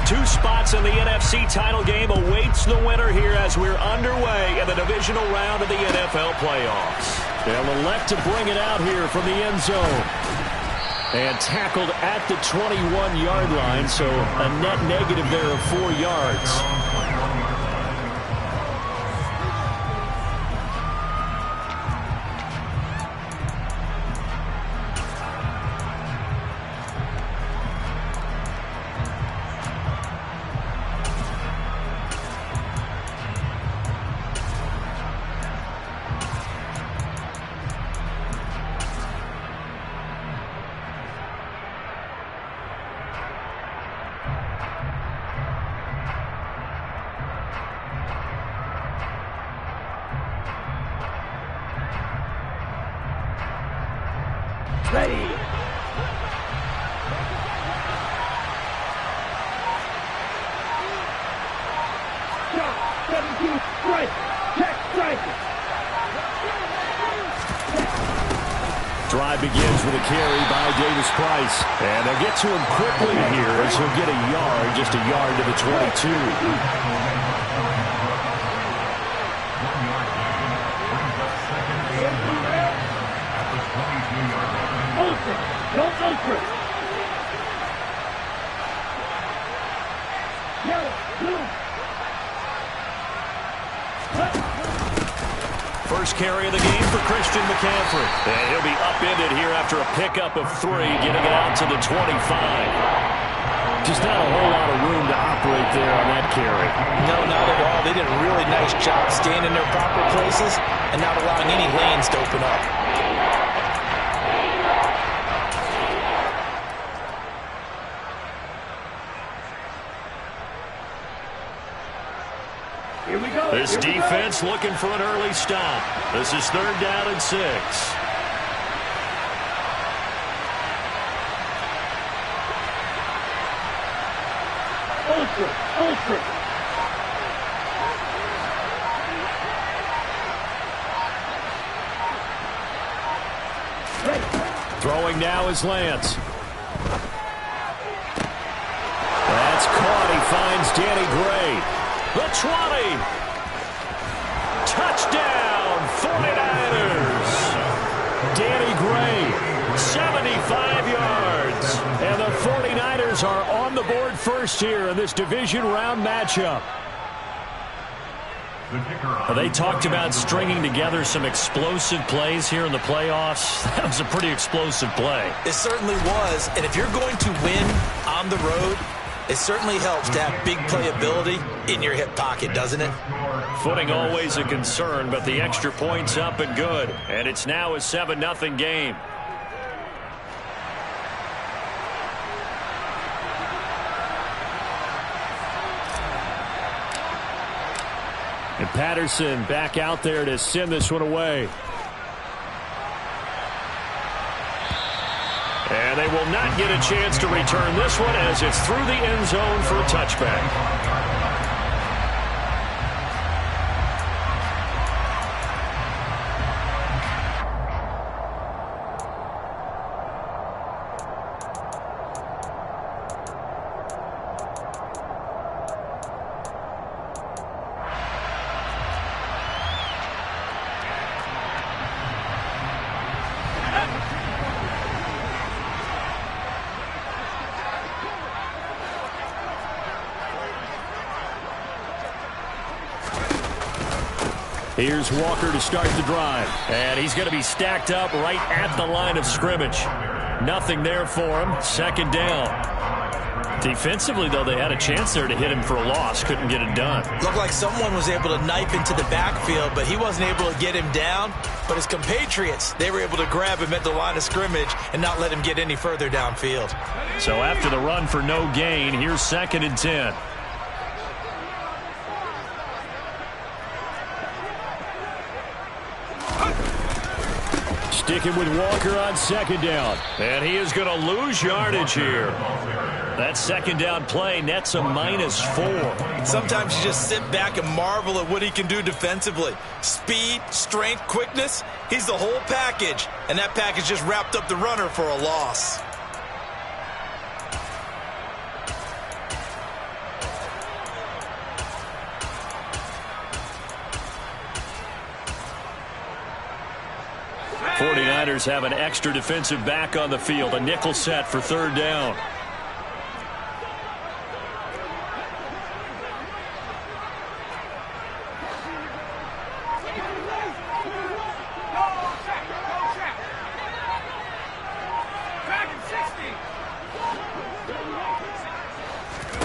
Two spots in the NFC title game awaits the winner here as we're underway in the divisional round of the NFL playoffs. They'll elect to bring it out here from the end zone. And tackled at the 21-yard line, so a net negative there of 4 yards. Ready. Shot, 17, strike, check, strike. Drive begins with a carry by Davis Price. And they'll get to him quickly here as he'll get a yard, just a yard to the 22. First carry of the game for Christian McCaffrey. And he'll be upended here after a pickup of 3, getting it out to the 25. Just not a whole lot of room to operate there on that carry. No, not at all. They did a really nice job staying in their proper places and not allowing any lanes to open up. Here we go. This defense looking for an early stop. This is 3rd down and 6. Ultra. Throwing now is Lance. That's caught. He finds Danny Gray. The 20. Touchdown, 49ers. Danny Gray, 75 yards. And the 49ers are on the board first here in this division round matchup. They talked about stringing together some explosive plays here in the playoffs. That was a pretty explosive play. It certainly was. And if you're going to win on the road, it certainly helps to have big playability in your hip pocket, doesn't it? Footing always a concern, but the extra point's up and good. And it's now a 7-0 game. And Patterson back out there to send this one away. And they will not get a chance to return this one as it's through the end zone for a touchback. Here's Walker to start the drive. And he's going to be stacked up right at the line of scrimmage. Nothing there for him. 2nd down. Defensively, though, they had a chance there to hit him for a loss. Couldn't get it done. Looked like someone was able to knife into the backfield, but he wasn't able to get him down. But his compatriots, they were able to grab him at the line of scrimmage and not let him get any further downfield. So after the run for no gain, here's 2nd and 10. Sticking with Walker on 2nd down. And he is going to lose yardage here. That 2nd down play nets a -4. Sometimes you just sit back and marvel at what he can do defensively. Speed, strength, quickness, he's the whole package. And that package just wrapped up the runner for a loss. 49ers have an extra defensive back on the field. A nickel set for third down.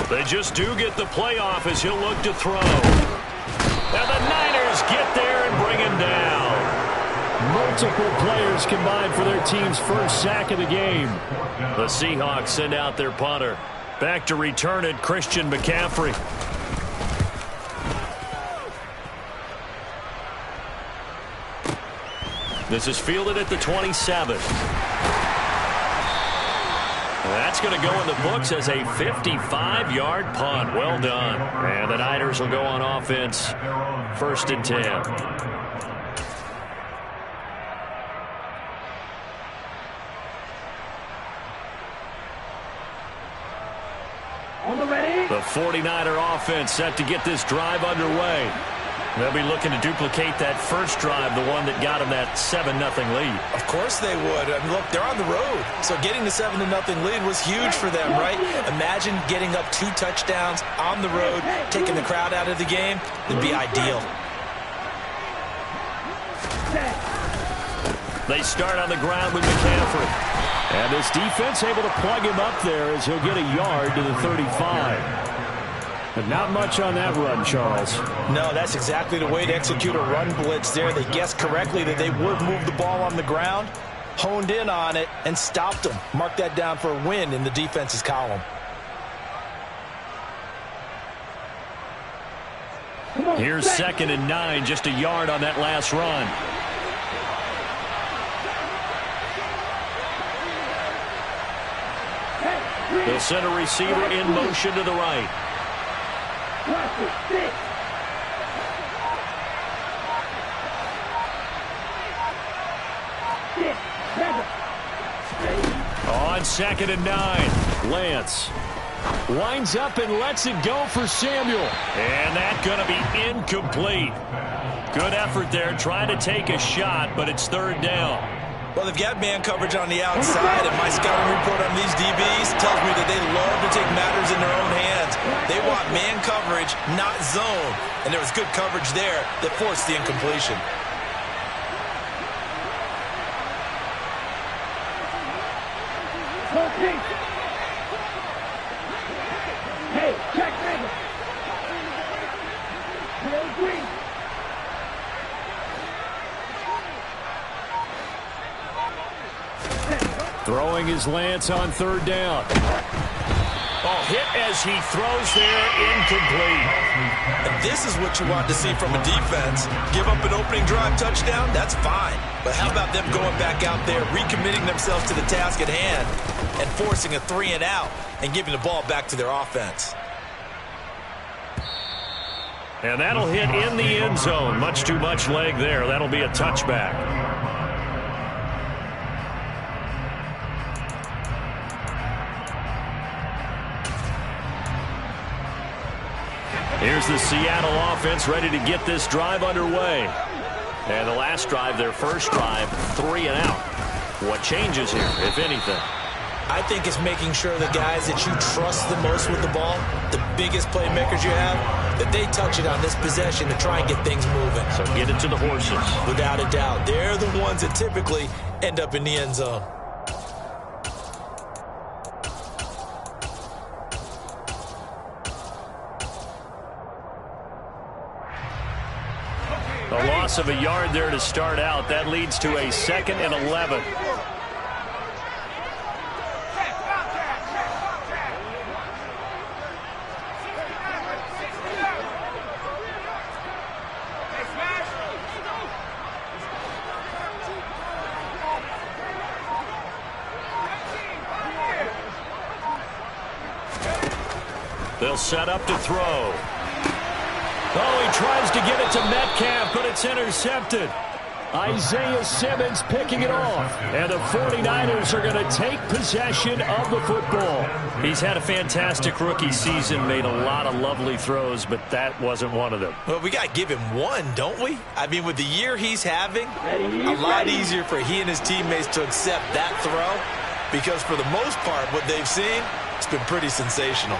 They just do get the playoff as he'll look to throw. And the Niners get there and bring him down. Multiple players combined for their team's first sack of the game. The Seahawks send out their punter. Back to return it, Christian McCaffrey. This is fielded at the 27. That's going to go in the books as a 55-yard punt. Well done. And the Niners will go on offense. 1st and 10. The 49er offense set to get this drive underway. They'll be looking to duplicate that first drive, the one that got them that 7-0 lead. Of course they would. I mean, look, they're on the road. So getting the 7-0 lead was huge for them, right? Imagine getting up 2 touchdowns on the road, taking the crowd out of the game. It'd be ideal. They start on the ground with McCaffrey. And this defense able to plug him up there as he'll get a yard to the 35. But not much on that run, Charles. No, that's exactly the way to execute a run blitz there. They guessed correctly that they would move the ball on the ground, honed in on it, and stopped them. Mark that down for a win in the defense's column. Here's 2nd and 9, just a yard on that last run. They'll send a receiver in motion to the right. On 2nd and 9, Lance winds up and lets it go for Samuel. And that's going to be incomplete. Good effort there, trying to take a shot, but it's 3rd down. Well, they've got man coverage on the outside, and my scouting report on these DBs tells me that they love to take matters in their own hands. They want man coverage, not zone. And there was good coverage there that forced the incompletion. Hey, check ready. Throwing his Lance on 3rd down. Oh, hit as he throws there, incomplete. And this is what you want to see from a defense. Give up an opening drive touchdown, that's fine. But how about them going back out there, recommitting themselves to the task at hand, and forcing a 3-and-out and giving the ball back to their offense. And that'll hit in the end zone. Much too much leg there. That'll be a touchback. Here's the Seattle offense ready to get this drive underway. And the last drive, their first drive, 3-and-out. What changes here, if anything? I think it's making sure the guys that you trust the most with the ball, the biggest playmakers you have, that they touch it on this possession to try and get things moving. So get it to the horses. Without a doubt. They're the ones that typically end up in the end zone. A loss of a yard there to start out. That leads to a 2nd and 11. They'll set up to throw. Oh, he tries to get it to Metcalf, but it's intercepted. Isaiah Simmons picking it off. And the 49ers are going to take possession of the football. He's had a fantastic rookie season, made a lot of lovely throws, but that wasn't one of them. Well, we got to give him one, don't we? I mean, with the year he's having, a lot easier for he and his teammates to accept that throw, because for the most part, what they've seen, it's been pretty sensational.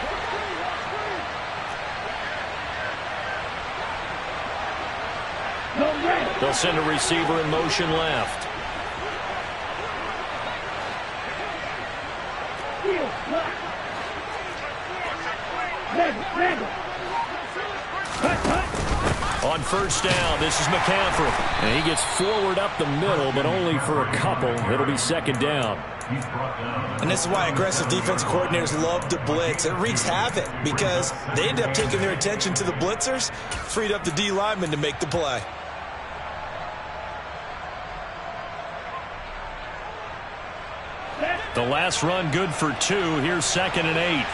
They'll send a receiver in motion left. On first down, this is McCaffrey. And he gets forward up the middle, but only for a couple. It'll be second down. And this is why aggressive defensive coordinators love to blitz. It wreaks havoc because they end up taking their attention to the blitzers, freed up the D lineman to make the play. The last run good for 2. Here's 2nd and 8.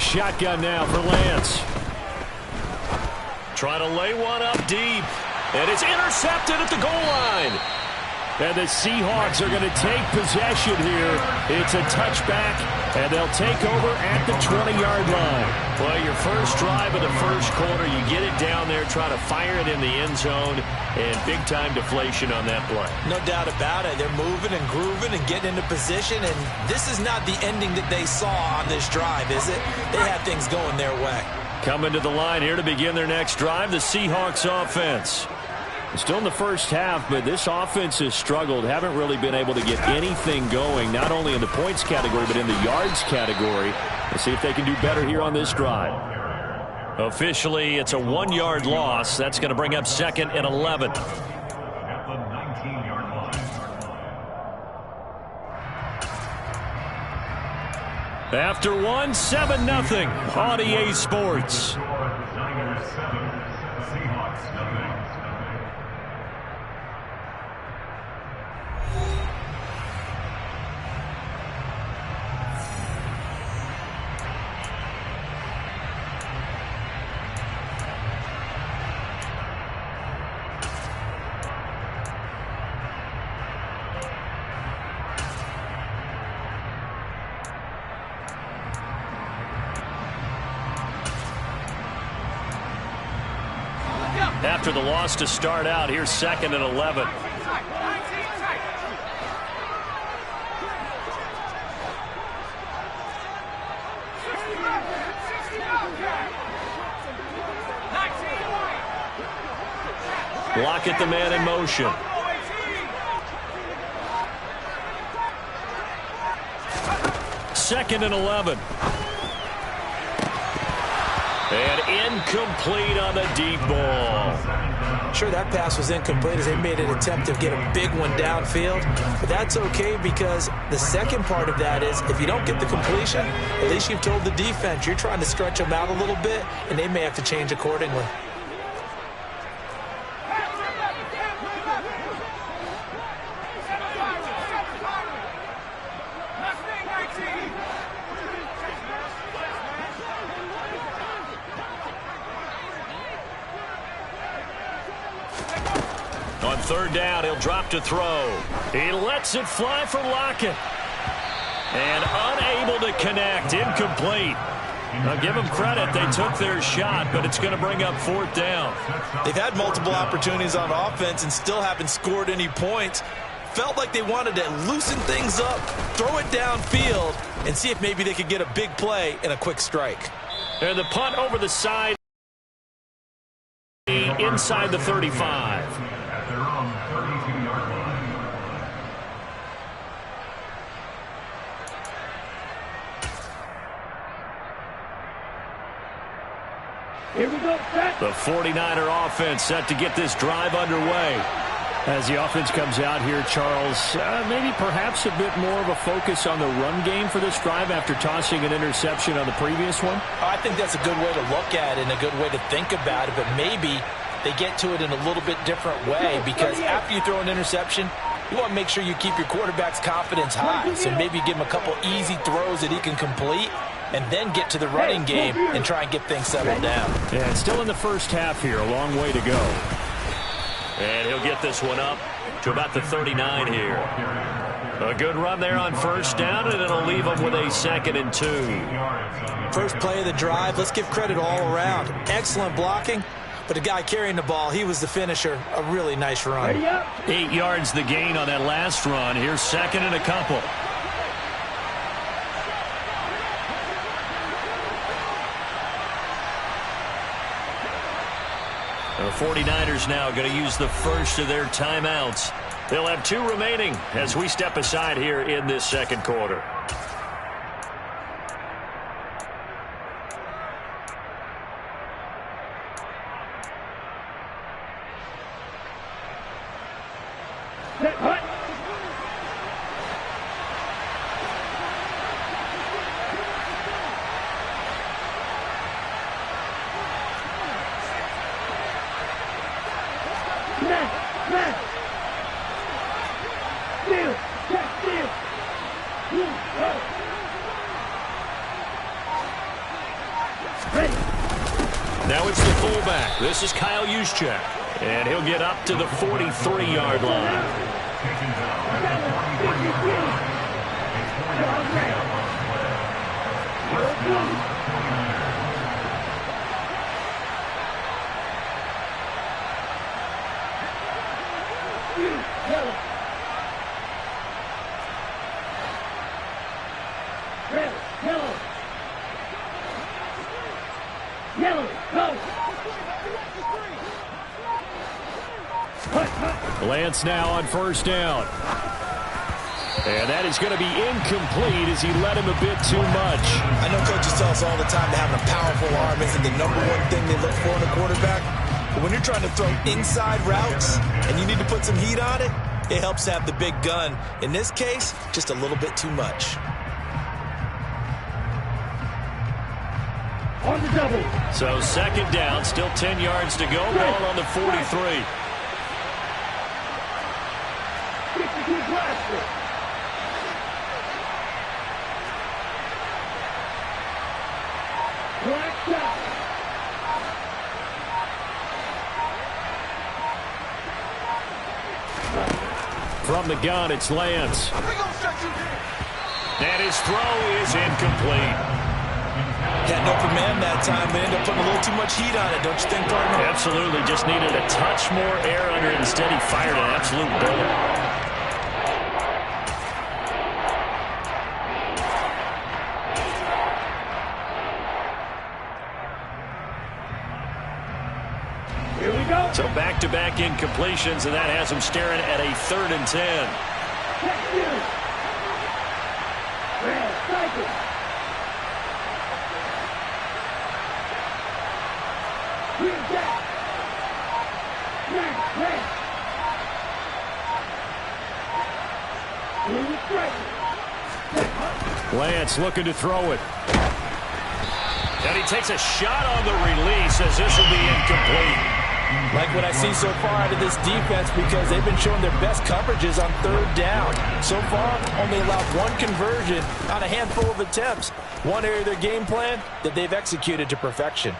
Shotgun now for Lance. Trying to lay one up deep. And it's intercepted at the goal line. And the Seahawks are going to take possession here. It's a touchback, and they'll take over at the 20-yard line. Well, your first drive of the first quarter, you get it down there, try to fire it in the end zone, and big-time deflation on that play. No doubt about it. They're moving and grooving and getting into position, and this is not the ending that they saw on this drive, is it? They had things going their way. Coming to the line here to begin their next drive, the Seahawks offense. Still in the first half, but this offense has struggled. Haven't really been able to get anything going, not only in the points category, but in the yards category. Let's see if they can do better here on this drive. Officially, it's a 1-yard loss. That's going to bring up 2nd and 11. After 1, 7-0 on EA Sports. After the loss to start out, here's 2nd and 11. Lockett, the man in motion. Second and 11. And incomplete on the deep ball. Sure, that pass was incomplete as they made an attempt to get a big one downfield. But that's okay because the second part of that is if you don't get the completion, at least you've told the defense you're trying to stretch them out a little bit, and they may have to change accordingly. On third down, he'll drop to throw. He lets it fly for Lockett. And unable to connect. Incomplete. Now give them credit. They took their shot, but it's going to bring up 4th down. They've had multiple opportunities on offense and still haven't scored any points. Felt like they wanted to loosen things up, throw it downfield, and see if maybe they could get a big play and a quick strike. And the punt over the side inside the 35. Here we go, set. The 49er offense set to get this drive underway. As the offense comes out here, Charles, maybe perhaps a bit more of a focus on the run game for this drive after tossing an interception on the previous one? I think that's a good way to look at it and a good way to think about it, but maybe they get to it in a little bit different way, because after you throw an interception, you want to make sure you keep your quarterback's confidence high. So maybe give him a couple easy throws that he can complete and then get to the running game and try and get things settled down. Yeah, it's still in the first half here. A long way to go. And he'll get this one up to about the 39 here. A good run there on first down, and it'll leave him with a 2nd and 2. First play of the drive, let's give credit all around. Excellent blocking, but the guy carrying the ball, he was the finisher. A really nice run. 8 yards the gain on that last run. Here's 2nd and a couple. The 49ers now going to use the first of their timeouts. They'll have 2 remaining as we step aside here in this second quarter. Now it's the fullback. This is Kyle Juszczyk. And he'll get up to the 43-yard line. Lance now on first down. And that is going to be incomplete as he led him a bit too much. I know coaches tell us all the time that having a powerful arm isn't the #1 thing they look for in a quarterback. But when you're trying to throw inside routes and you need to put some heat on it, it helps to have the big gun. In this case, just a little bit too much. On the double. So 2nd down, still 10 yards to go. Ball on the 43. From the gun, it's Lance. And his throw is incomplete. Got an open man that time, but ended up putting a little too much heat on it, don't you think, partner? Absolutely. Just needed a touch more air under it. Instead, he fired an absolute bullet. So back-to-back incompletions, and that has him staring at a 3rd and 10. Lance looking to throw it. And he takes a shot on the release as this will be incomplete. Like what I see so far out of this defense, because they've been showing their best coverages on 3rd down. So far, only allowed 1 conversion on a handful of attempts. One area of their game plan that they've executed to perfection.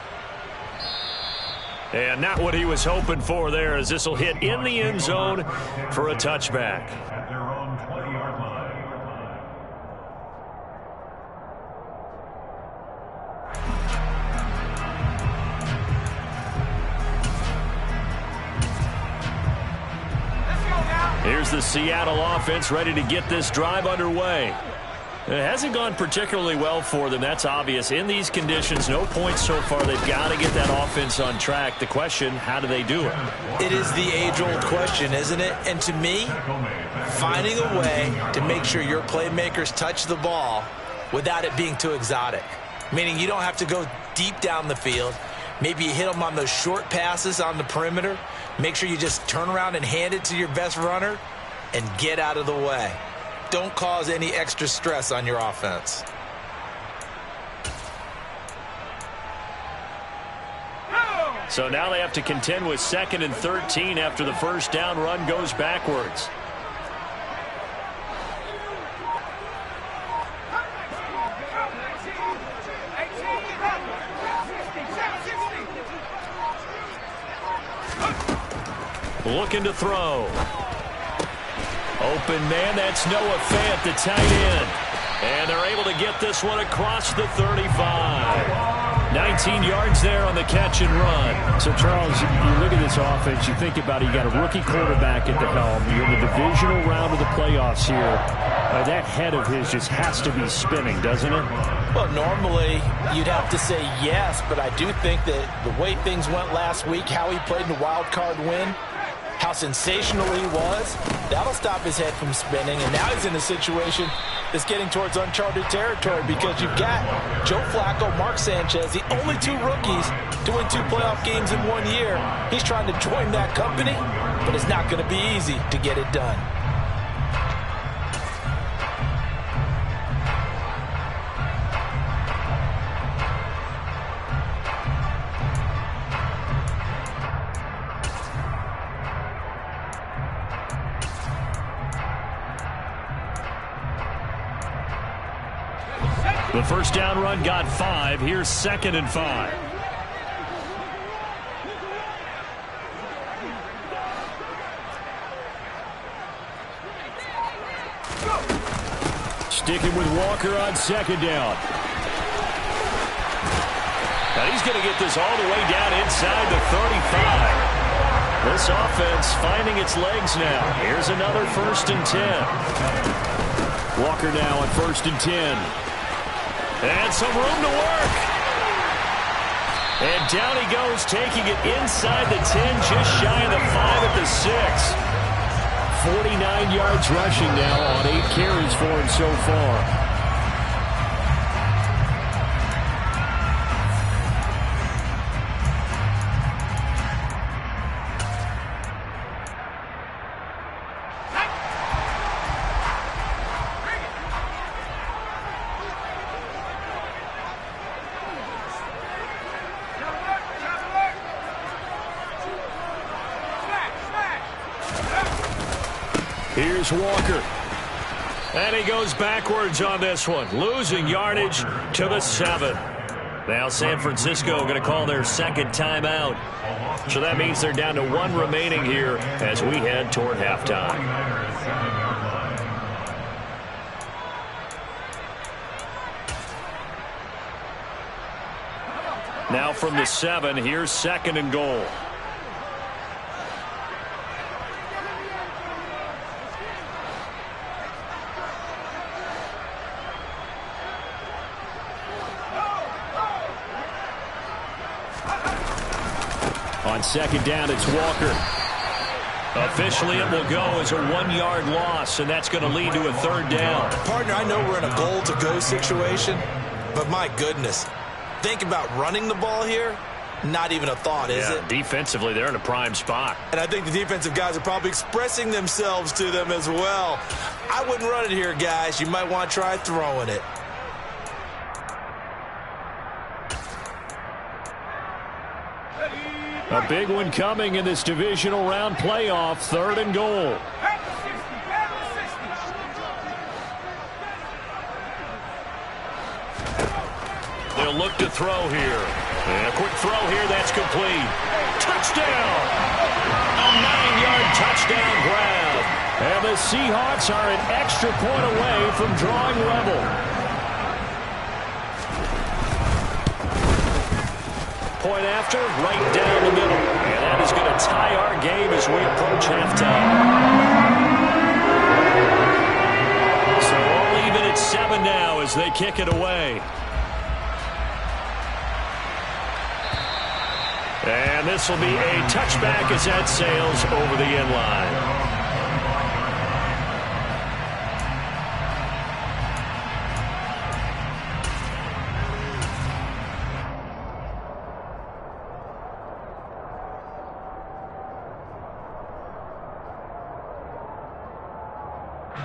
And not what he was hoping for there, as this will hit in the end zone for a touchback. Here's the Seattle offense ready to get this drive underway. It hasn't gone particularly well for them. That's obvious. In these conditions, no points so far. They've got to get that offense on track. The question, how do they do it? It is the age-old question, isn't it? And to me, finding a way to make sure your playmakers touch the ball without it being too exotic. Meaning you don't have to go deep down the field. Maybe you hit them on those short passes on the perimeter. Make sure you just turn around and hand it to your best runner and get out of the way. Don't cause any extra stress on your offense. So now they have to contend with 2nd and 13 after the first down run goes backwards. Looking to throw. Open man, that's Noah Fant, the tight end. And they're able to get this one across the 35. 19 yards there on the catch and run. So, Charles, you look at this offense, you think about it, you got a rookie quarterback at the helm. You're in the divisional round of the playoffs here. That head of his just has to be spinning, doesn't it? Well, normally you'd have to say yes, but I do think that the way things went last week, how he played in the wild card win, how sensational he was, that'll stop his head from spinning. And now he's in a situation that's getting towards uncharted territory because you've got Joe Flacco, Mark Sanchez, the only 2 rookies to win 2 playoff games in 1 year. He's trying to join that company, but it's not going to be easy to get it done. The first down run got 5. Here's 2nd and 5. Sticking with Walker on 2nd down. Now he's going to get this all the way down inside the 35. This offense finding its legs now. Here's another 1st and 10. Walker now on 1st and 10. And some room to work. And down he goes, taking it inside the 10, just shy of the 5 at the 6. 49 yards rushing now on 8 carries for him so far. Here's Walker. And he goes backwards on this one, losing yardage to the 7. Now San Francisco going to call their 2nd timeout. So that means they're down to 1 remaining here as we head toward halftime. Now from the 7, here's 2nd and goal. On 2nd down, it's Walker. Officially, it will go as a 1-yard loss, and that's going to lead to a 3rd down. Partner, I know we're in a goal-to-go situation, but my goodness, think about running the ball here. Not even a thought, is it? Defensively, they're in a prime spot. And I think the defensive guys are probably expressing themselves to them as well. I wouldn't run it here, guys. You might want to try throwing it. A big one coming in this divisional round playoff, 3rd and goal. They'll look to throw here. And a quick throw here, that's complete. Touchdown! A 9-yard touchdown grab. And the Seahawks are an extra point away from drawing level. Point after, right down the middle. And that is going to tie our game as we approach halftime. So all even at 7 now as they kick it away. And this will be a touchback as that sails over the end line.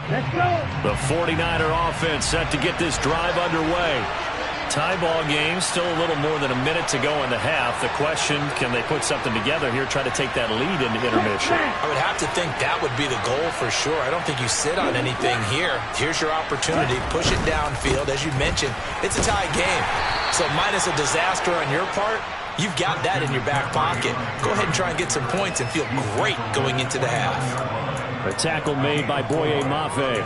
Let's go. The 49er offense set to get this drive underway. Tie ball game, still a little more than a minute to go in the half. The question, can they put something together here, try to take that lead into intermission? I would have to think that would be the goal for sure. I don't think you sit on anything here. Here's your opportunity. Push it downfield. As you mentioned, it's a tie game. So minus a disaster on your part, you've got that in your back pocket. Go ahead and try and get some points and feel great going into the half. A tackle made by Boye Mafe.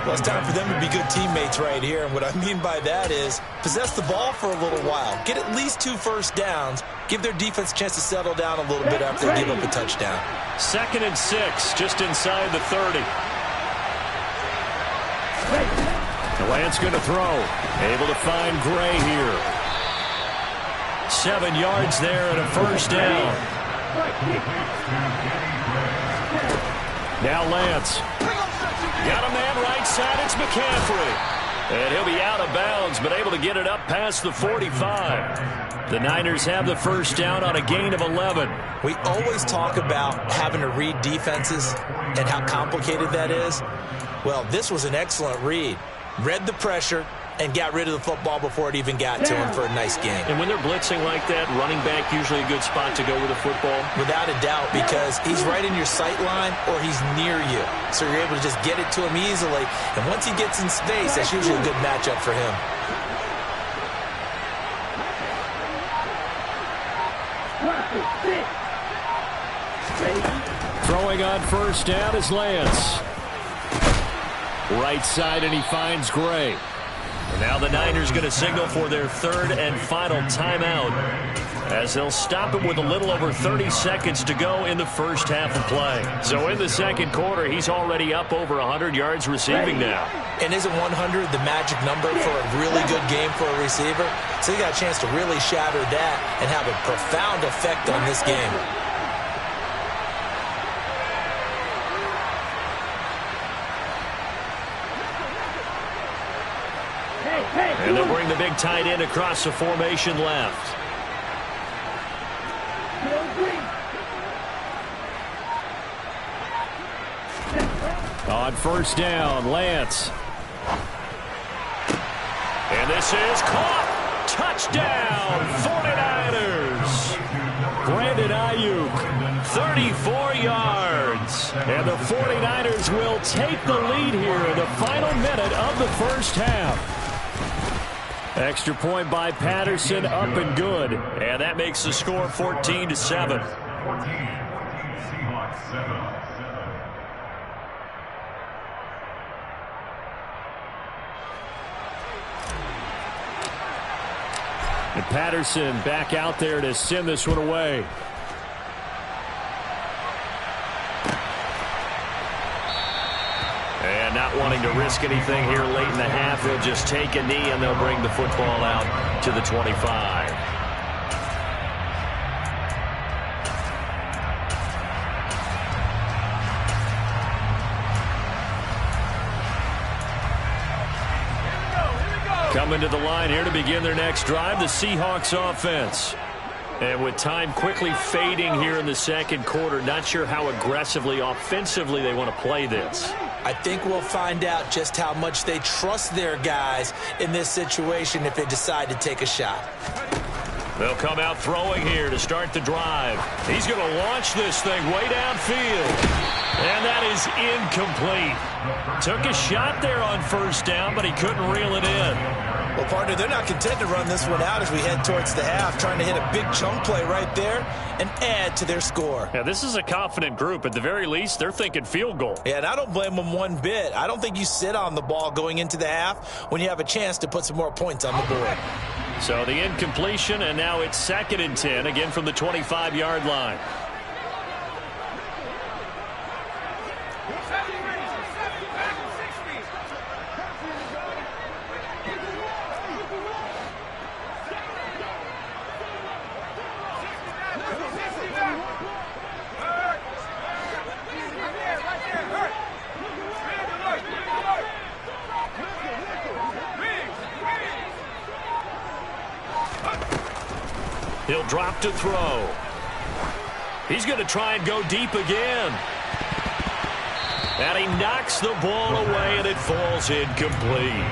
Well, it's time for them to be good teammates right here. And what I mean by that is possess the ball for a little while. Get at least 2 first downs. Give their defense a chance to settle down a little bit after they give up a touchdown. 2nd and 6, just inside the 30. Lance going to throw. Able to find Gray here. 7 yards there and a first down. Now Lance. Got a man right side. It's McCaffrey. And he'll be out of bounds, but able to get it up past the 45. The Niners have the first down on a gain of 11. We always talk about having to read defenses and how complicated that is. Well, this was an excellent read. Read the pressure and got rid of the football before it even got to him for a nice game. And when they're blitzing like that, running back usually a good spot to go with the football? Without a doubt, because he's right in your sight line or he's near you. So you're able to just get it to him easily. And once he gets in space, that's usually a good matchup for him. Throwing on first down is Lance. Right side, and he finds Gray. And now the Niners going to signal for their 3rd and final timeout, as they'll stop it with a little over 30 seconds to go in the first half of play. So in the second quarter, he's already up over 100 yards receiving now. And isn't 100 the magic number for a really good game for a receiver? So you got a chance to really shatter that and have a profound effect on this game. And they'll bring the big tight end across the formation left. On first down, Lance. And this is caught. Touchdown, 49ers. Brandon Ayuk, 34 yards. And the 49ers will take the lead here in the final minute of the first half. Extra point by Patterson, up and good. And that makes the score 14-7. And Patterson back out there to send this one away. And not wanting to risk anything here late in the half, they'll just take a knee and they'll bring the football out to the 25. Coming to the line here to begin their next drive, the Seahawks offense. And with time quickly fading here in the second quarter, not sure how aggressively, offensively they want to play this. I think we'll find out just how much they trust their guys in this situation if they decide to take a shot. They'll come out throwing here to start the drive. He's going to launch this thing way downfield. And that is incomplete. Took a shot there on first down, but he couldn't reel it in. Well, partner, they're not content to run this one out as we head towards the half, trying to hit a big chunk play right there and add to their score. Yeah, this is a confident group. At the very least, they're thinking field goal. Yeah, and I don't blame them one bit. I don't think you sit on the ball going into the half when you have a chance to put some more points on the board. So the incompletion, and now it's 2nd and 10, again from the 25-yard line. He'll drop to throw. He's going to try and go deep again. And he knocks the ball away, and it falls incomplete.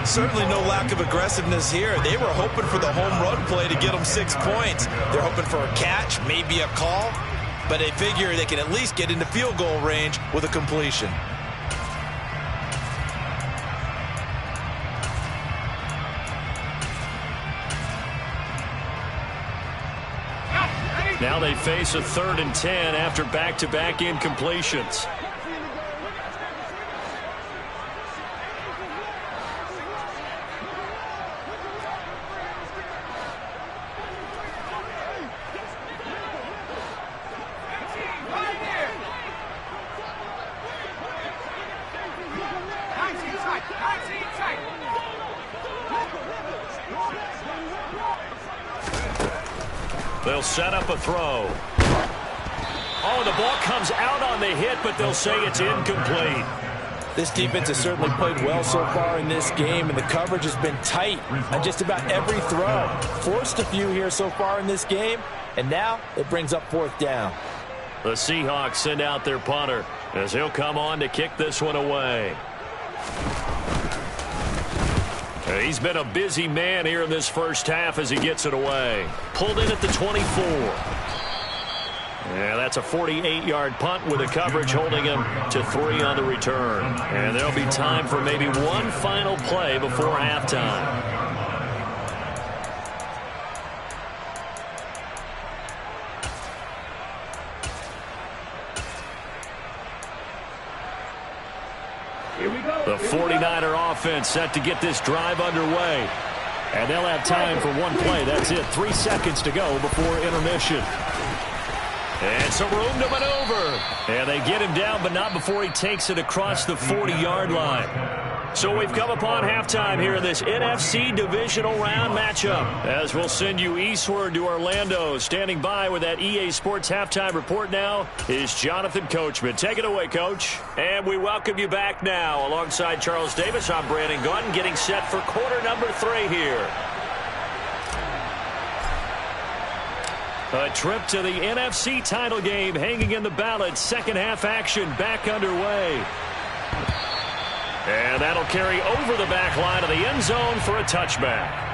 Certainly no lack of aggressiveness here. They were hoping for the home run play to get them 6 points. They're hoping for a catch, maybe a call, but they figure they can at least get into field goal range with a completion. Now they face a 3rd and 10 after back-to-back incompletions. They'll set up a throw. Oh, the ball comes out on the hit, but they'll say it's incomplete. This defense has certainly played well so far in this game, and the coverage has been tight on just about every throw. Forced a few here so far in this game, and now it brings up 4th down. The Seahawks send out their punter as he'll come on to kick this one away. He's been a busy man here in this first half as he gets it away. Pulled in at the 24. Yeah, that's a 48-yard punt with the coverage holding him to 3 on the return. And there'll be time for maybe one final play before halftime. The 49er offense set to get this drive underway. And they'll have time for one play. That's it. 3 seconds to go before intermission. And some room to maneuver. And they get him down, but not before he takes it across the 40-yard line. So we've come upon halftime here in this NFC divisional round matchup. As we'll send you eastward to Orlando. Standing by with that EA Sports halftime report now is Jonathan Coachman. Take it away, Coach. And we welcome you back now. Alongside Charles Davis, I'm Brandon Gaudin, getting set for quarter number 3 here. A trip to the NFC title game hanging in the balance. Second half action back underway. And that'll carry over the back line of the end zone for a touchback.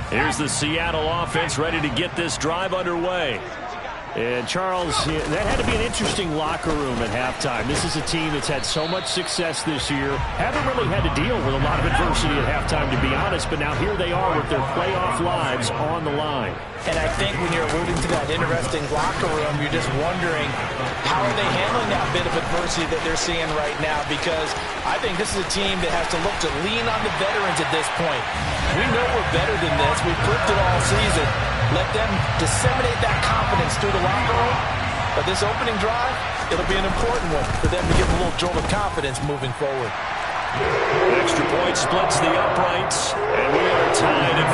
Here's the Seattle offense ready to get this drive underway. And Charles, that had to be an interesting locker room at halftime. This is a team that's had so much success this year. Haven't really had to deal with a lot of adversity at halftime, to be honest. But now here they are with their playoff lives on the line. And I think when you're alluding to that interesting locker room, you're just wondering how are they handling that bit of adversity that they're seeing right now, because I think this is a team that has to look to lean on the veterans at this point. We know we're better than this. We've proved it all season. Let them disseminate that confidence through the locker room. But this opening drive, it'll be an important one for them to give a little jolt of confidence moving forward. Extra point splits the uprights, and we are tied at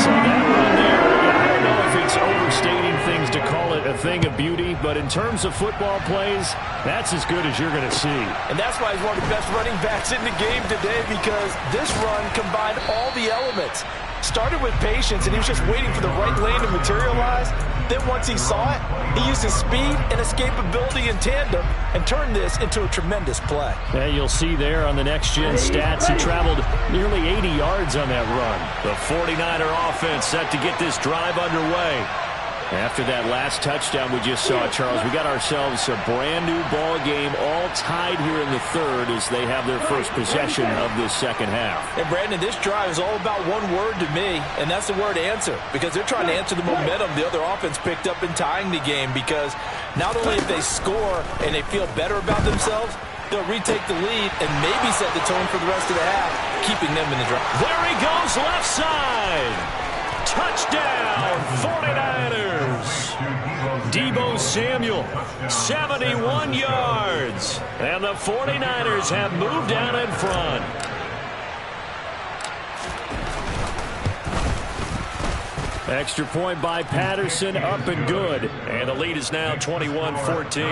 14. So that run there, I don't know if it's overstating things to call it a thing of beauty, but in terms of football plays, that's as good as you're going to see. And that's why he's one of the best running backs in the game today, because this run combined all the elements. Started with patience, and he was just waiting for the right lane to materialize. Then once he saw it, he used his speed and escapability in tandem and turned this into a tremendous play. Yeah, you'll see there on the next-gen stats, he traveled nearly 80 yards on that run. The 49er offense set to get this drive underway. After that last touchdown we just saw, Charles, we got ourselves a brand-new ball game, all tied here in the third as they have their first possession of this second half. And, Brandon, this drive is all about one word to me, and that's the word answer, because they're trying to answer the momentum the other offense picked up in tying the game, because not only if they score and they feel better about themselves, they'll retake the lead and maybe set the tone for the rest of the half, keeping them in the drive. There he goes, left side. Touchdown, 49ers. Deebo Samuel 71 yards. And the 49ers have moved out in front. Extra point by Patterson, up and good. And the lead is now 21-14.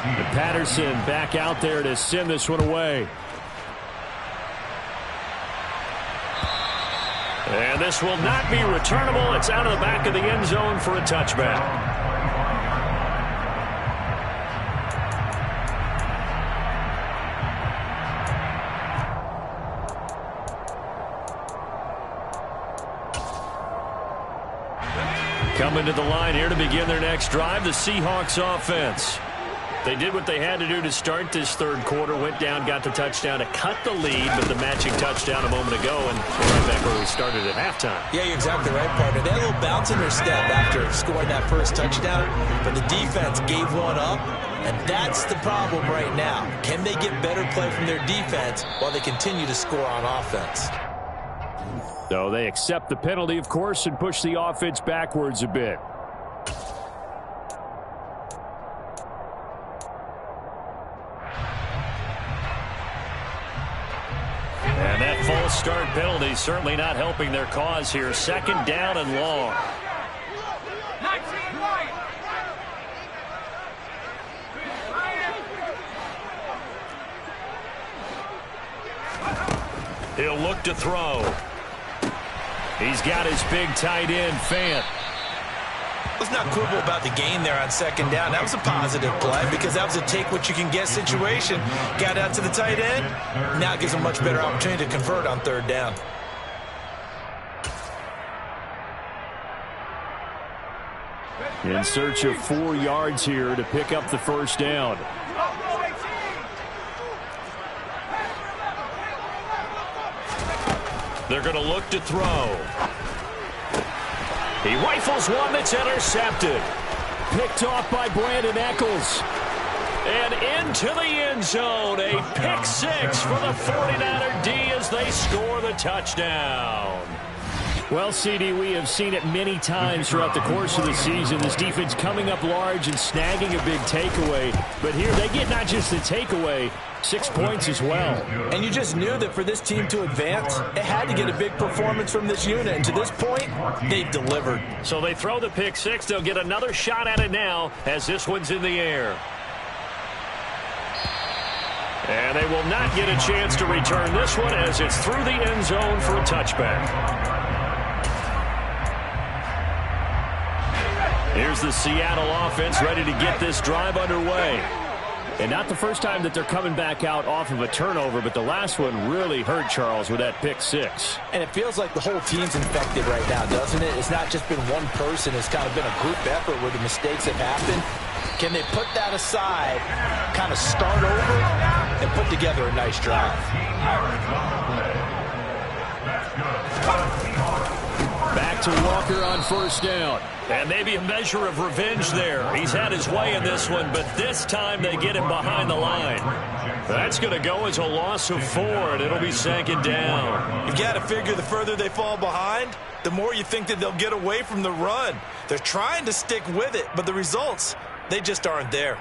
And Patterson back out there to send this one away. And this will not be returnable. It's out of the back of the end zone for a touchback. Coming to the line here to begin their next drive, the Seahawks offense. They did what they had to do to start this third quarter, went down, got the touchdown to cut the lead, but the matching touchdown a moment ago, and we're right back where we started at halftime. Yeah, you're exactly right, partner. They had a little bounce in their step after scoring that first touchdown, but the defense gave one up, and that's the problem right now. Can they get better play from their defense while they continue to score on offense? So they accept the penalty, of course, and push the offense backwards a bit. And that false start penalty certainly not helping their cause here. Second down and long. He'll look to throw. He's got his big tight end, Fant. Let's not quibble about the gain there on second down. That was a positive play because that was a take-what-you-can-get situation. Got out to the tight end. Now it gives them a much better opportunity to convert on third down. In search of 4 yards here to pick up the first down. They're going to look to throw. He rifles one that's intercepted. Picked off by Brandon Echols. And into the end zone. A pick six for the 49er D as they score the touchdown. Well, CD, we have seen it many times throughout the course of the season. This defense coming up large and snagging a big takeaway. But here they get not just the takeaway, 6 points as well. And you just knew that for this team to advance, it had to get a big performance from this unit. And to this point, they've delivered. So they throw the pick six. They'll get another shot at it now as this one's in the air. And they will not get a chance to return this one as it's through the end zone for a touchback. Here's the Seattle offense ready to get this drive underway. And not the first time that they're coming back out off of a turnover, but the last one really hurt Charles with that pick six. And it feels like the whole team's infected right now, doesn't it? It's not just been one person. It's kind of been a group effort where the mistakes have happened. Can they put that aside, kind of start over, and put together a nice drive? Back to Walker on first down. And maybe a measure of revenge there. He's had his way in this one, but this time they get him behind the line. That's going to go as a loss of 4, and it'll be second down. You've got to figure the further they fall behind, the more you think that they'll get away from the run. They're trying to stick with it, but the results, they just aren't there.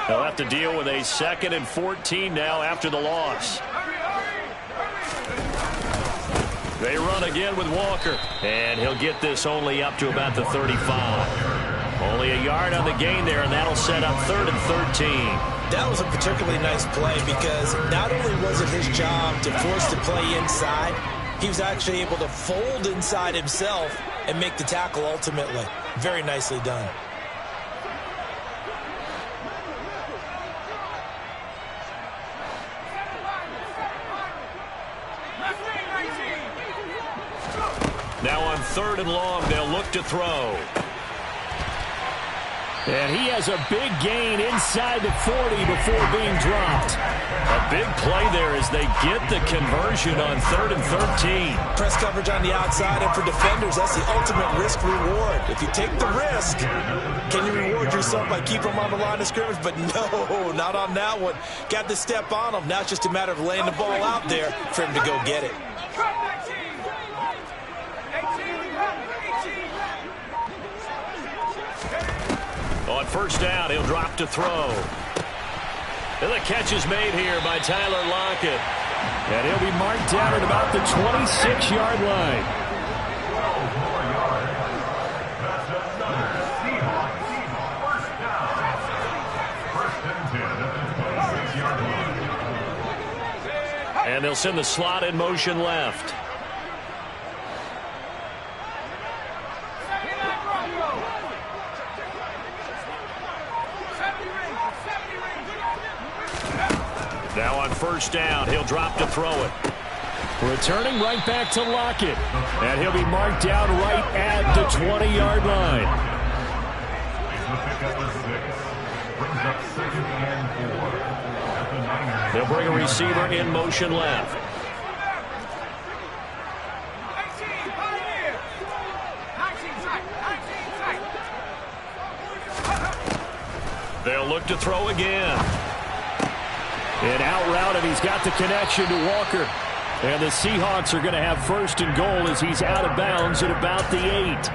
They'll have to deal with a 2nd and 14 now after the loss. They run again with Walker. And he'll get this only up to about the 35. Only a yard on the gain there, and that'll set up 3rd and 13. That was a particularly nice play because not only was it his job to force the play inside, he was actually able to fold inside himself and make the tackle ultimately. Very nicely done. Now on 3rd and long, they'll look to throw. And he has a big gain inside the 40 before being dropped. A big play there as they get the conversion on 3rd and 13. Press coverage on the outside, and for defenders, that's the ultimate risk-reward. If you take the risk, can you reward yourself by keeping them on the line of scrimmage? But no, not on that one. Got the step on them. Now it's just a matter of laying the ball out there for him to go get it. On first down, he'll drop to throw. And the catch is made here by Tyler Lockett. And he'll be marked down at about the 26-yard line. And they'll send the slot in motion left. Now on first down, he'll drop to throw it. Returning right back to Lockett. And he'll be marked down right at the 20-yard line. They'll bring a receiver in motion left. They'll look to throw again. An out route, and he's got the connection to Walker. And the Seahawks are going to have first and goal as he's out of bounds at about the 8.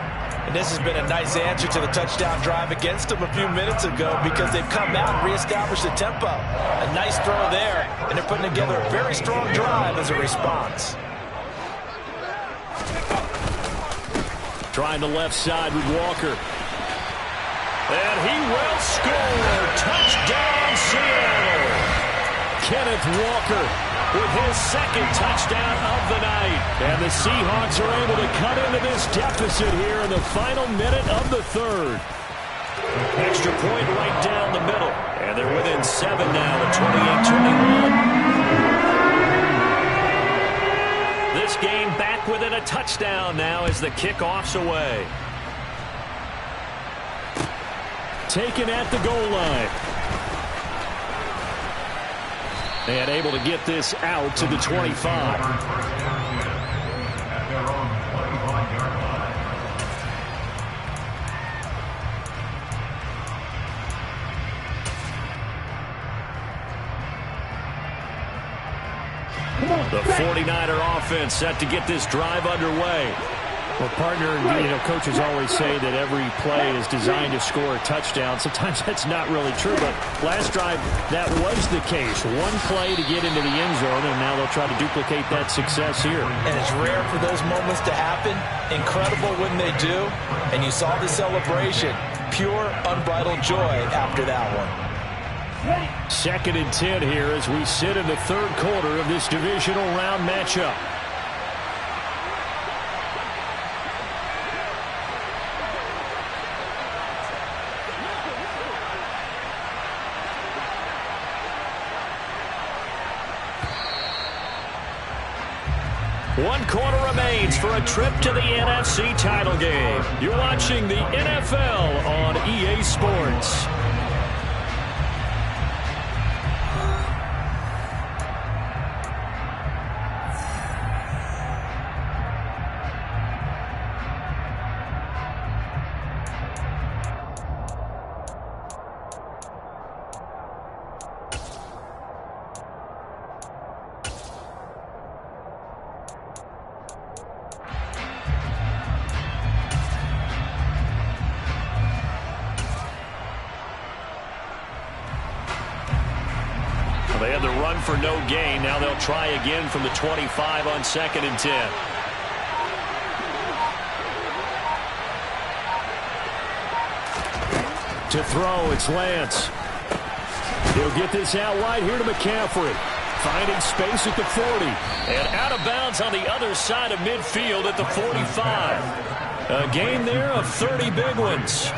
And this has been a nice answer to the touchdown drive against them a few minutes ago because they've come out and reestablished the tempo. A nice throw there, and they're putting together a very strong drive as a response. Trying the left side with Walker. And he will score. Touchdown, Seattle. Kenneth Walker with his second touchdown of the night. And the Seahawks are able to cut into this deficit here in the final minute of the third. Extra point right down the middle. And they're within 7 now at 28-21. This game back within a touchdown now as the kickoff's away. Taken at the goal line. And able to get this out to the 25. The 49er offense set to get this drive underway. Well, partner, coaches always say that every play is designed to score a touchdown. Sometimes that's not really true, but last drive, that was the case. One play to get into the end zone, and now they'll try to duplicate that success here. And it's rare for those moments to happen. Incredible when they do. And you saw the celebration. Pure, unbridled joy after that one. 2nd and 10 here as we sit in the third quarter of this divisional round matchup. One quarter remains for a trip to the NFC title game. You're watching the NFL on EA Sports. They had the run for no gain. Now they'll try again from the 25 on 2nd and 10. To throw, it's Lance. He'll get this out wide here to McCaffrey. Finding space at the 40. And out of bounds on the other side of midfield at the 45. A gain there of 30 big ones.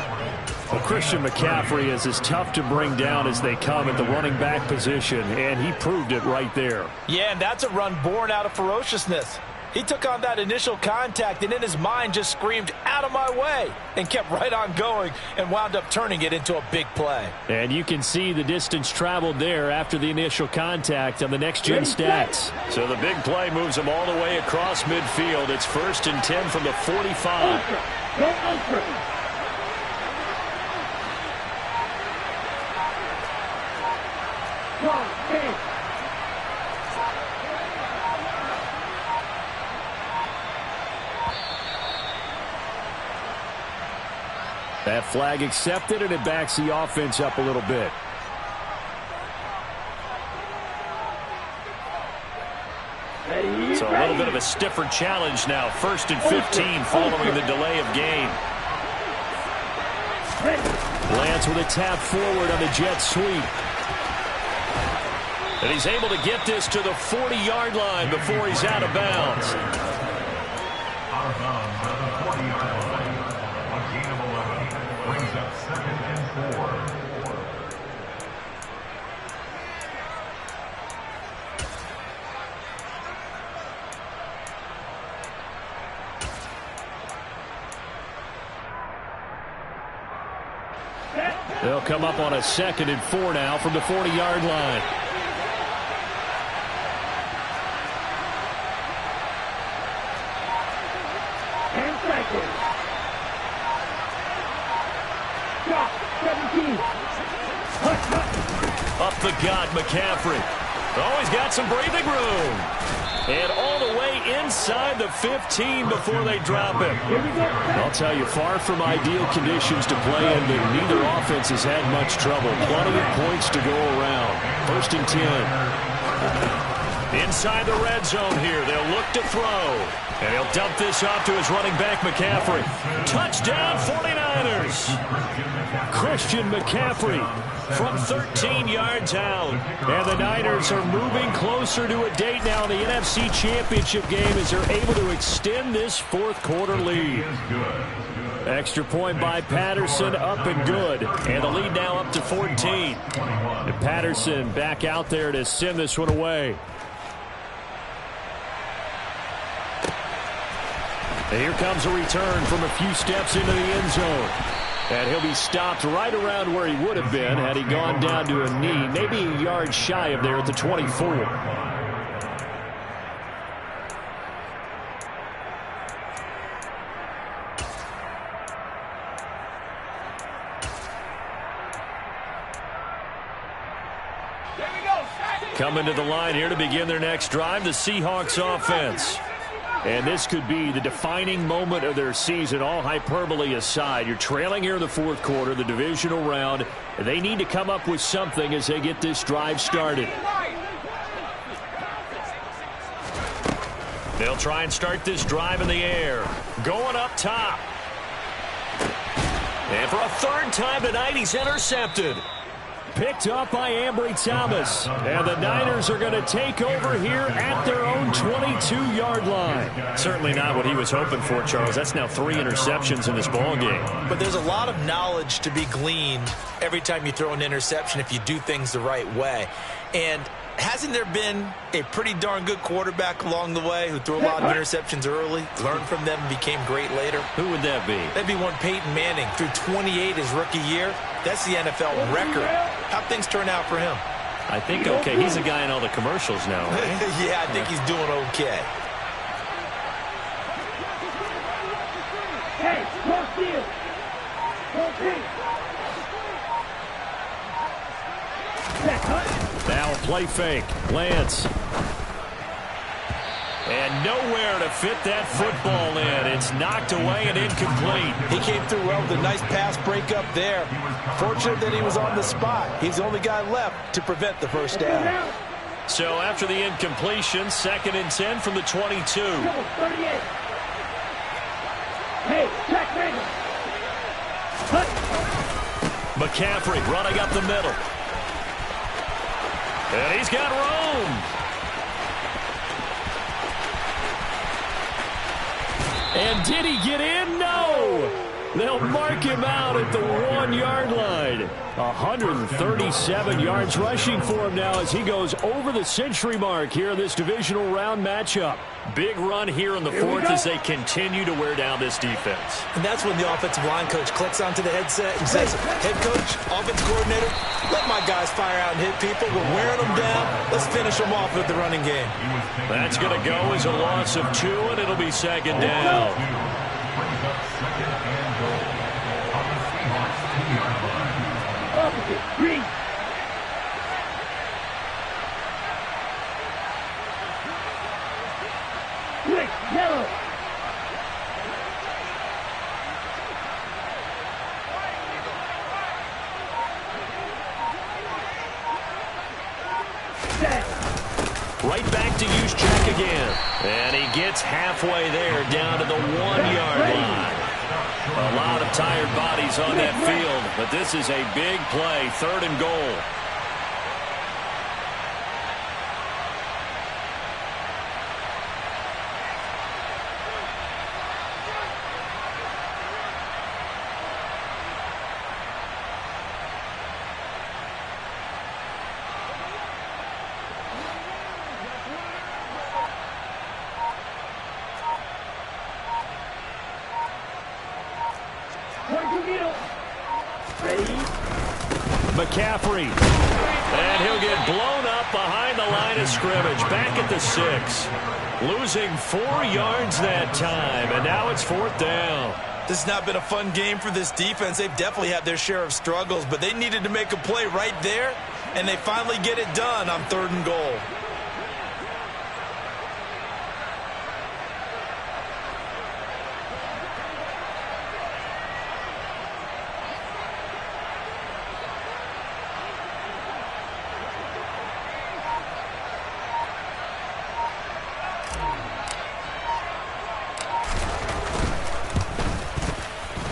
Well, Christian McCaffrey is as tough to bring down as they come at the running back position, and he proved it right there. Yeah, and that's a run born out of ferociousness. He took on that initial contact and in his mind just screamed, "Out of my way," and kept right on going and wound up turning it into a big play. And you can see the distance traveled there after the initial contact on the next-gen stats. So the big play moves them all the way across midfield. It's 1st and 10 from the 45. That flag accepted, and it backs the offense up a little bit. So a little bit of a stiffer challenge now. 1st and 15 following the delay of game. Lance with a tap forward on the jet sweep. And he's able to get this to the 40-yard line before he's out of bounds. Out of bounds at the 40-yard line. A gain of 11 brings up 2nd and 4. They'll come up on a 2nd and 4 now from the 40-yard line. And second. Stop. 17. Up the gut, McCaffrey. Oh, he's got some breathing room. And all the way inside the 15 before they drop him. Here we go. I'll tell you, far from ideal conditions to play in, but neither offense has had much trouble. Plenty of points to go around. 1st and 10. Inside the red zone here. They'll look to throw. And he'll dump this off to his running back, McCaffrey. Touchdown, 49ers. Christian McCaffrey From 13 yards out. And the Niners are moving closer to a date now in the NFC Championship game as they're able to extend this 4th quarter lead. Extra point by Patterson, up and good. And the lead now up to 14. And Patterson back out there to send this one away. And here comes a return from a few steps into the end zone. And he'll be stopped right around where he would have been had he gone down to a knee, maybe a yard shy of there at the 24. Coming to the line here to begin their next drive, the Seahawks offense. And this could be the defining moment of their season, all hyperbole aside. You're trailing here in the 4th quarter, the divisional round. And they need to come up with something as they get this drive started. They'll try and start this drive in the air. Going up top. And for a 3rd time tonight, he's intercepted. Picked up by Ambry Thomas. And the Niners are going to take over here at their own 22-yard line. Certainly not what he was hoping for, Charles. That's now 3 interceptions in this ball game. But there's a lot of knowledge to be gleaned every time you throw an interception if you do things the right way. And hasn't there been a pretty darn good quarterback along the way who threw a lot of interceptions early, learned from them, and became great later? Who would that be? That'd be one Peyton Manning. Threw 28 his rookie year. That's the NFL record. How'd things turn out for him? I think okay. He's a guy in all the commercials now, right? Yeah, I think he's doing okay. Hey, close deal. Now a play fake. Lance. And nowhere to fit that football in. It's knocked away and incomplete. He came through well with a nice pass breakup there. Fortunate that he was on the spot. He's the only guy left to prevent the first down. So after the incompletion, 2nd and 10 from the 22. 38. Hey, check Rager. McCaffrey running up the middle. And he's got room. And did he get in? No! They'll mark him out at the 1-yard line. 137 yards rushing for him now as he goes over the century mark here in this divisional round matchup. Big run here in the 4th as they continue to wear down this defense. And that's when the offensive line coach clicks onto the headset and says, head coach, offense coordinator, let my guys fire out and hit people. We're wearing them down. Let's finish them off with the running game. That's going to go as a loss of 2, and it'll be 2nd down. Opposite. Green. Switch. Yellow. gets halfway there, down to the 1-yard line. A lot of tired bodies on that field, but this is a big play, 3rd and goal. McCaffrey. And he'll get blown up behind the line of scrimmage. Back at the 6. Losing 4 yards that time. And now it's 4th down. This has not been a fun game for this defense. They've definitely had their share of struggles, but they needed to make a play right there, and they finally get it done on 3rd and goal.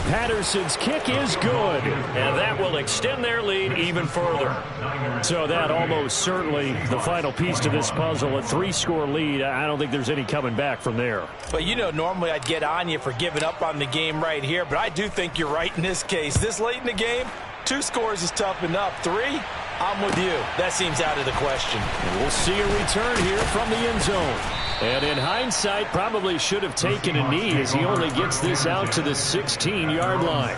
Patterson's kick is good, and that will extend their lead even further. So that almost certainly the final piece to this puzzle, a 3-score lead. I don't think there's any coming back from there. But, you know, normally I'd get on you for giving up on the game right here, but I do think you're right in this case. This late in the game, 2 scores is tough enough. 3, I'm with you. That seems out of the question. And we'll see a return here from the end zone. And in hindsight, probably should have taken a knee as he only gets this out to the 16-yard line.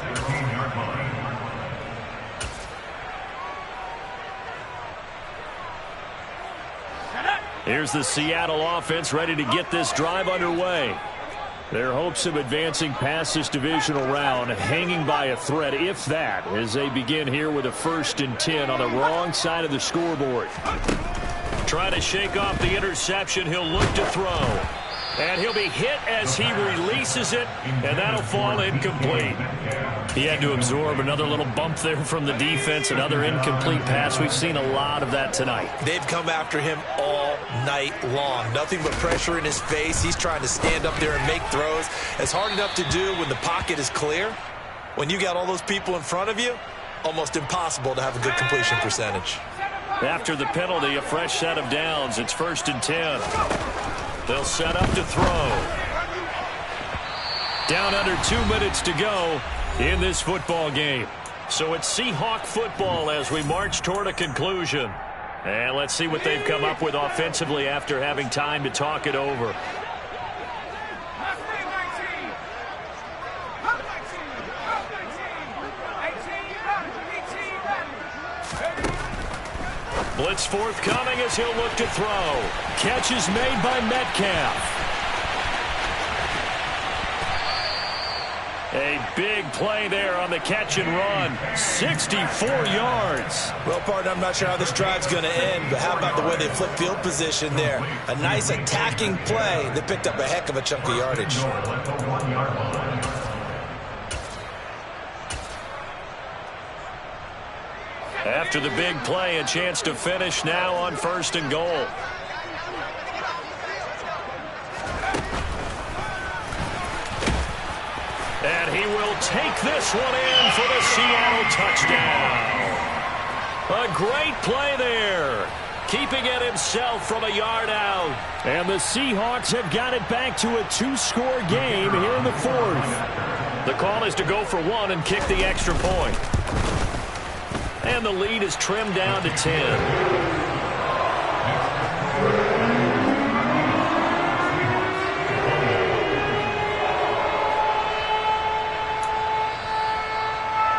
Here's the Seattle offense ready to get this drive underway. Their hopes of advancing past this divisional round hanging by a thread, if that, as they begin here with a 1st and 10 on the wrong side of the scoreboard. Trying to shake off the interception. He'll look to throw. And he'll be hit as he releases it, and that'll fall incomplete. He had to absorb another little bump there from the defense, another incomplete pass. We've seen a lot of that tonight. They've come after him all night long. Nothing but pressure in his face. He's trying to stand up there and make throws. It's hard enough to do when the pocket is clear. When you got all those people in front of you, almost impossible to have a good completion percentage. After the penalty, a fresh set of downs. It's 1st and 10. They'll set up to throw. Down under 2 minutes to go in this football game. So it's Seahawk football as we march toward a conclusion. And let's see what they've come up with offensively after having time to talk it over. Blitz forthcoming as he'll look to throw. Catch is made by Metcalf. A big play there on the catch and run. 64 yards. Well, partner, I'm not sure how this drive's going to end, but how about the way they flip field position there? A nice attacking play that picked up a heck of a chunk of yardage. After the big play, a chance to finish now on 1st and goal. And he will take this one in for the Seattle touchdown. A great play there. Keeping it himself from a yard out. And the Seahawks have got it back to a 2-score game here in the 4th. The call is to go for 1 and kick the extra point. And the lead is trimmed down to 10.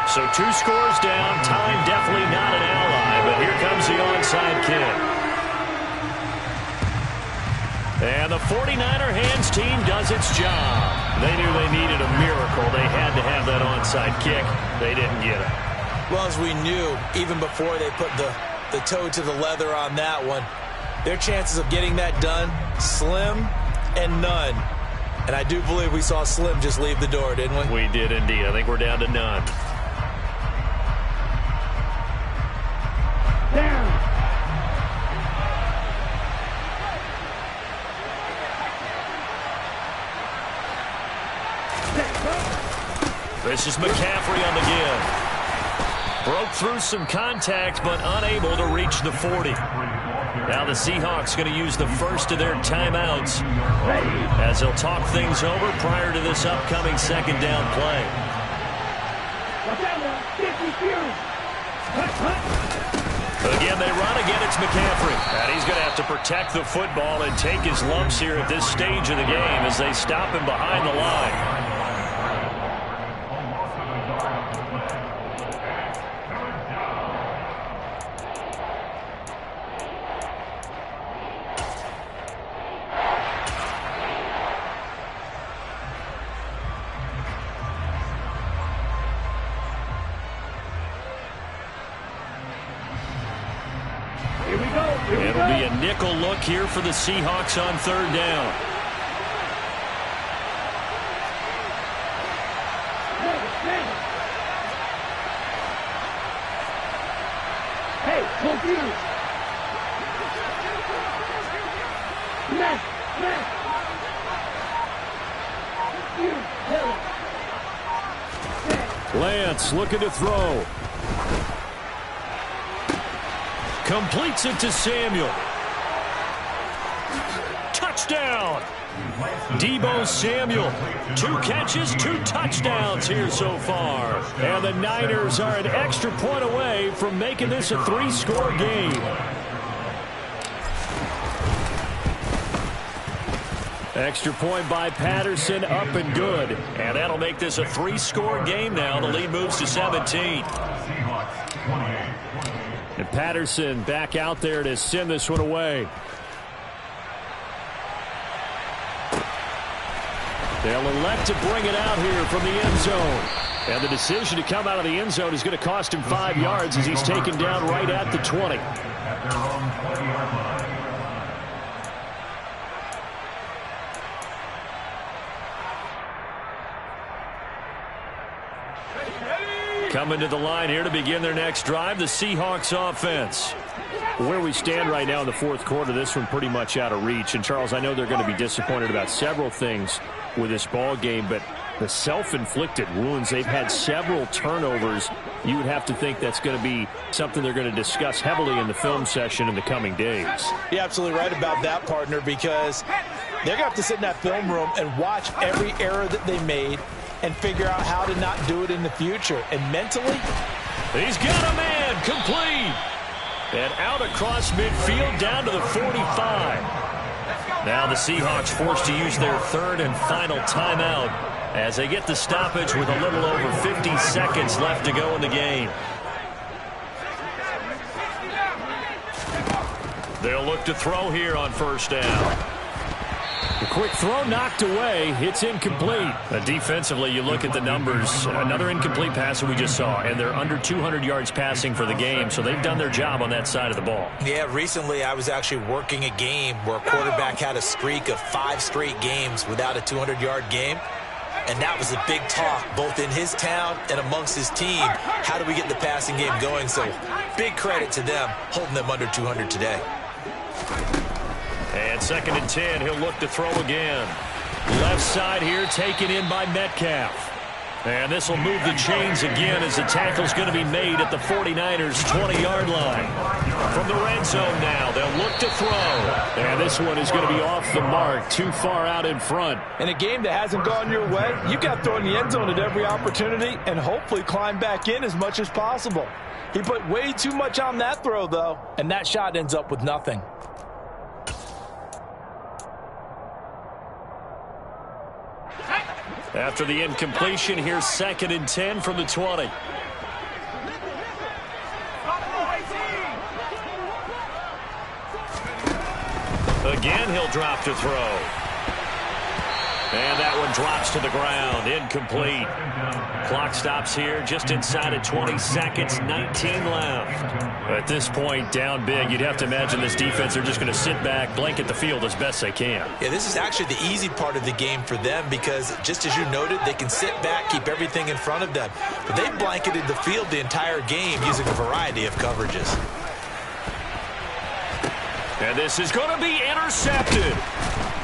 So 2 scores down. Time definitely not an ally, but here comes the onside kick. And the 49er hands team does its job. They knew they needed a miracle. They had to have that onside kick. They didn't get it. Well, as we knew, even before they put the toe to the leather on that one, their chances of getting that done, slim and none. And I do believe we saw Slim just leave the door, didn't we? We did indeed. I think we're down to none. This is McCaffrey on the give. Broke through some contact, but unable to reach the 40. Now the Seahawks going to use the first of their timeouts as they'll talk things over prior to this upcoming second down play. Again, they run. Again, it's McCaffrey. And he's going to have to protect the football and take his lumps here at this stage of the game as they stop him behind the line. It'll be a nickel look here for the Seahawks on third down. Hey, confused. Lance looking to throw. Completes it to Samuel. Touchdown! Deebo Samuel. 2 catches, 2 touchdowns here so far. And the Niners are an extra point away from making this a 3-score game. Extra point by Patterson, up and good. And that'll make this a 3-score game now. The lead moves to 17. And Patterson back out there to send this one away. They'll elect to bring it out here from the end zone. And the decision to come out of the end zone is going to cost him 5 yards as he's taken down right at the 20. Coming to the line here to begin their next drive, the Seahawks offense. Where we stand right now in the fourth quarter, this one pretty much out of reach. And, Charles, I know they're going to be disappointed about several things with this ball game, but the self-inflicted wounds, they've had several turnovers. You would have to think that's going to be something they're going to discuss heavily in the film session in the coming days. You're absolutely right about that, partner, because they're going to have to sit in that film room and watch every error that they made and figure out how to not do it in the future. And mentally, he's got a man complete. And out across midfield down to the 45. Now the Seahawks forced to use their third and final timeout as they get the stoppage with a little over 50 seconds left to go in the game. They'll look to throw here on first down. A quick throw knocked away. It's incomplete. Defensively, you look at the numbers. Another incomplete pass that we just saw, and they're under 200 yards passing for the game, so they've done their job on that side of the ball. Yeah, recently I was actually working a game where a quarterback had a streak of 5 straight games without a 200-yard game, and that was a big talk both in his town and amongst his team. How do we get the passing game going? So big credit to them holding them under 200 today. And second and 10, he'll look to throw again. Left side here taken in by Metcalf. And this will move the chains again as the tackle's going to be made at the 49ers' 20-yard line. From the red zone now, they'll look to throw. And this one is going to be off the mark, too far out in front. In a game that hasn't gone your way, you got to throw in the end zone at every opportunity and hopefully climb back in as much as possible. He put way too much on that throw, though, and that shot ends up with nothing. After the incompletion, here's second and 10 from the 20. Again, he'll drop to throw. And that one drops to the ground. Incomplete. Clock stops here just inside of 20 seconds. 19 left. At this point, down big, you'd have to imagine this defense, they're just going to sit back, blanket the field as best they can. Yeah, this is actually the easy part of the game for them because, just as you noted, they can sit back, keep everything in front of them. But they blanketed the field the entire game using a variety of coverages. And this is going to be intercepted.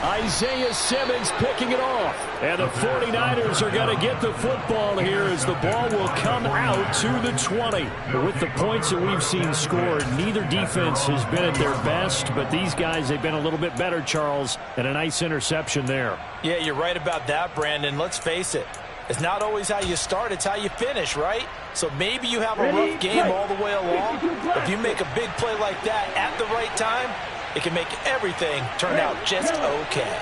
Isaiah Simmons picking it off. And the 49ers are going to get the football here as the ball will come out to the 20. With the points that we've seen scored, neither defense has been at their best, but these guys, they've been a little bit better, Charles, and a nice interception there. Yeah, you're right about that, Brandon. Let's face it. It's not always how you start, it's how you finish, right? So maybe you have a rough game all the way along. If you make a big play like that at the right time, it can make everything turn out just okay.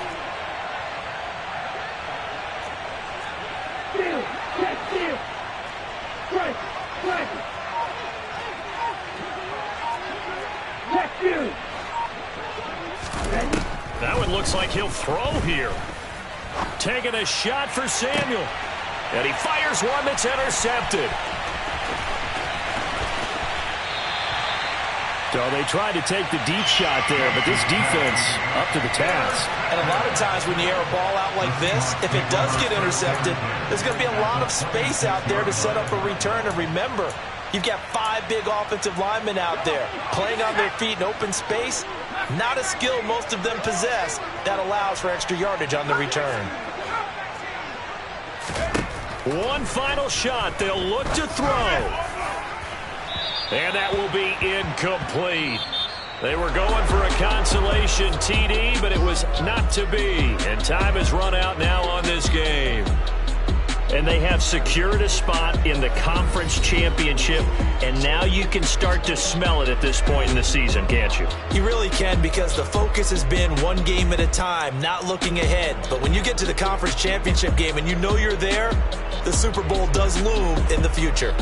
That one looks like he'll throw here. Taking a shot for Samuel. And he fires one that's intercepted. So they tried to take the deep shot there, but this defense up to the task. And a lot of times when you air a ball out like this, if it does get intercepted, there's going to be a lot of space out there to set up a return. And remember, you've got 5 big offensive linemen out there playing on their feet in open space. Not a skill most of them possess that allows for extra yardage on the return. One final shot. They'll look to throw. And that will be incomplete. They were going for a consolation TD, but it was not to be. And time has run out now on this game. And they have secured a spot in the conference championship, and now you can start to smell it at this point in the season, can't you? You really can, because the focus has been one game at a time, not looking ahead. But when you get to the conference championship game and you know you're there, the Super Bowl does loom in the future.